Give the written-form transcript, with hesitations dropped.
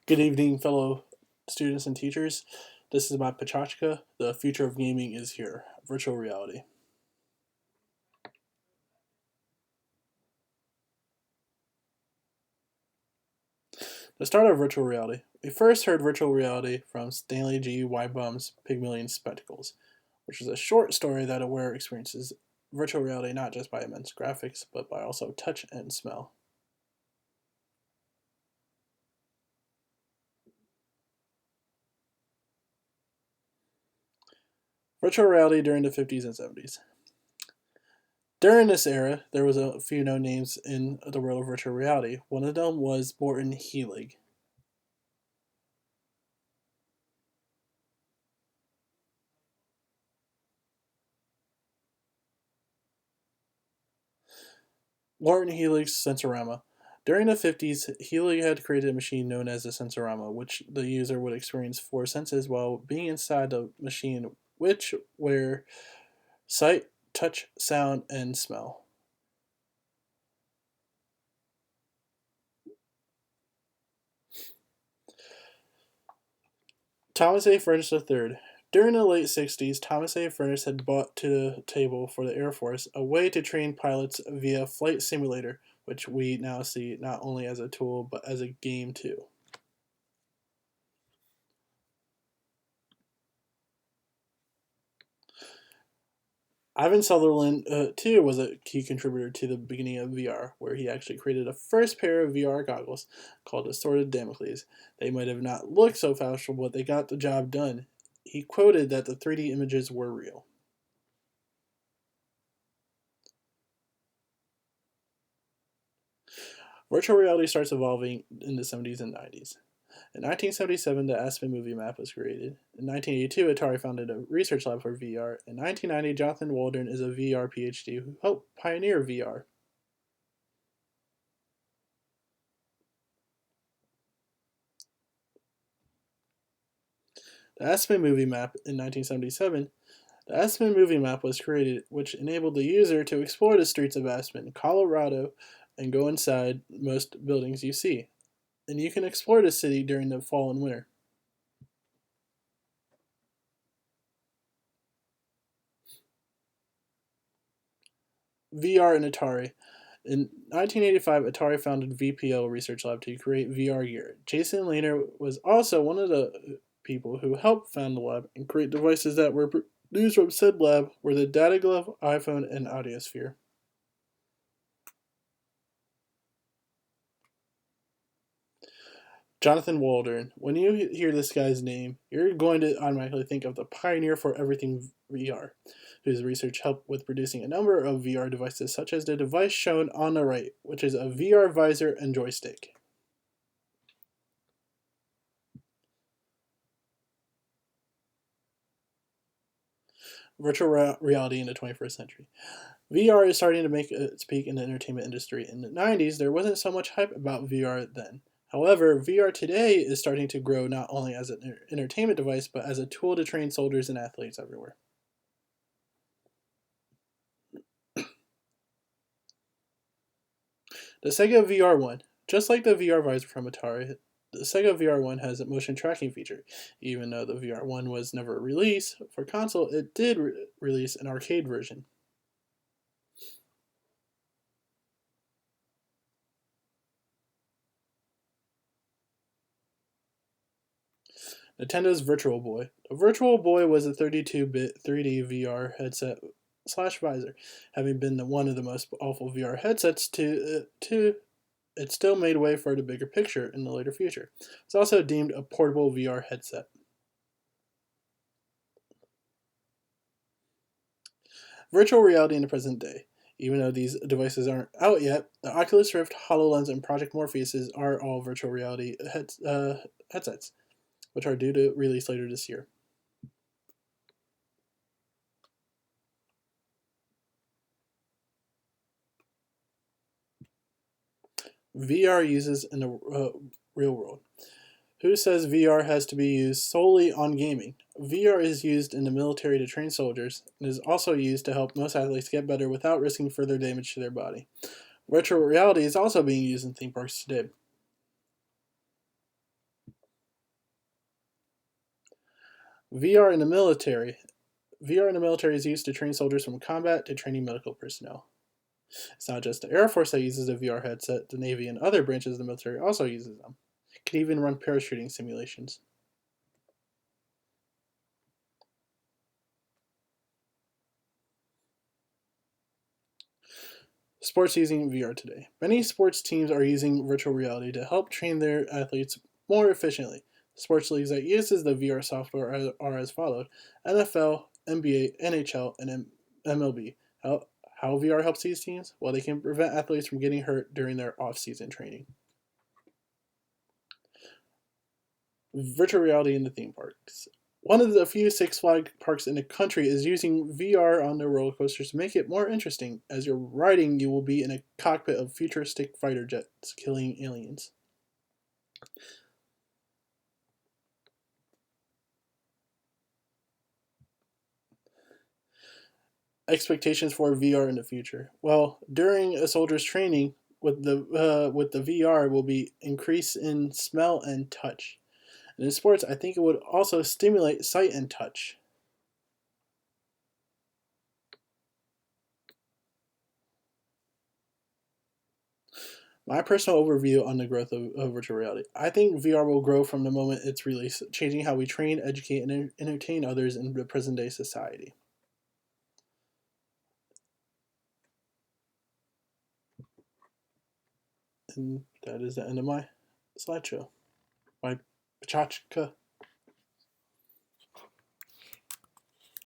Good evening, fellow students and teachers. This is my Pecha Kucha. The future of gaming is here. Virtual reality. The start of virtual reality. We first heard virtual reality from Stanley G. Weibum's Pygmalion Spectacles, which is a short story that a wearer experiences virtual reality not just by immense graphics, but by also touch and smell. Virtual reality during the 50s and 70s. During this era, there was a few known names in the world of virtual reality. One of them was Morton Heelig. Morton Helig's Sensorama. During the 50s, Helig had created a machine known as a Sensorama, which the user would experience four senses while being inside the machine, which were sight, touch, sound, and smell. Thomas A. Furnace III. During the late 60s, Thomas A. Furnace had brought to the table for the Air Force a way to train pilots via flight simulator, which we now see not only as a tool but as a game too. Ivan Sutherland, too, was a key contributor to the beginning of VR, where he actually created a first pair of VR goggles called the Sword of Damocles. They might have not looked so fashionable, but they got the job done. He quoted that the 3D images were real. Virtual reality starts evolving in the 70s and 90s. In 1977, the Aspen movie map was created. In 1982, Atari founded a research lab for VR. In 1990, Jonathan Waldron is a VR PhD who helped pioneer VR. The Aspen movie map in 1977. The Aspen movie map was created, which enabled the user to explore the streets of Aspen, Colorado, and go inside most buildings you see. And you can explore the city during the fall and winter. VR and Atari. In 1985, Atari founded VPL Research Lab to create VR gear. Jason Lehner was also one of the people who helped found the lab and create devices that were produced from said lab were the Data Glove, iPhone, and Audiosphere. Jonathan Waldron. When you hear this guy's name, you're going to automatically think of the pioneer for everything VR, whose research helped with producing a number of VR devices, such as the device shown on the right, which is a VR visor and joystick. Virtual reality in the 21st century. VR is starting to make its peak in the entertainment industry. In the 90s, there wasn't so much hype about VR then. However, VR today is starting to grow not only as an entertainment device, but as a tool to train soldiers and athletes everywhere. The Sega VR1. Just like the VR visor from Atari, the Sega VR1 has a motion tracking feature. Even though the VR1 was never released for console, it did release an arcade version. Nintendo's Virtual Boy. The Virtual Boy was a 32-bit 3D VR headset slash visor, having been one of the most awful VR headsets to it still made way for the bigger picture in the later future. It's also deemed a portable VR headset. Virtual reality in the present day. Even though these devices aren't out yet, the Oculus Rift, HoloLens, and Project Morpheus are all virtual reality headsets, which are due to release later this year. VR uses in the real world. Who says VR has to be used solely on gaming? VR is used in the military to train soldiers and is also used to help most athletes get better without risking further damage to their body. Virtual reality is also being used in theme parks today. VR in the military. VR in the military is used to train soldiers from combat to training medical personnel. It's not just the Air Force that uses a VR headset, the Navy and other branches of the military also uses them. It can even run parachuting simulations. Sports using VR today. Many sports teams are using virtual reality to help train their athletes more efficiently. Sports leagues that uses the VR software are as followed: NFL, NBA, NHL, and MLB. How VR helps these teams? Well, they can prevent athletes from getting hurt during their off-season training. Virtual reality in the theme parks. One of the few Six Flags parks in the country is using VR on their roller coasters to make it more interesting. As you're riding, you will be in a cockpit of futuristic fighter jets killing aliens. Expectations for VR in the future. Well, during a soldier's training with the VR will be increase in smell and touch. And in sports, I think it would also stimulate sight and touch. My personal overview on the growth of virtual reality. I think VR will grow from the moment it's released, changing how we train, educate, and entertain others in the present day society. And that is the end of my slideshow. My Pachachka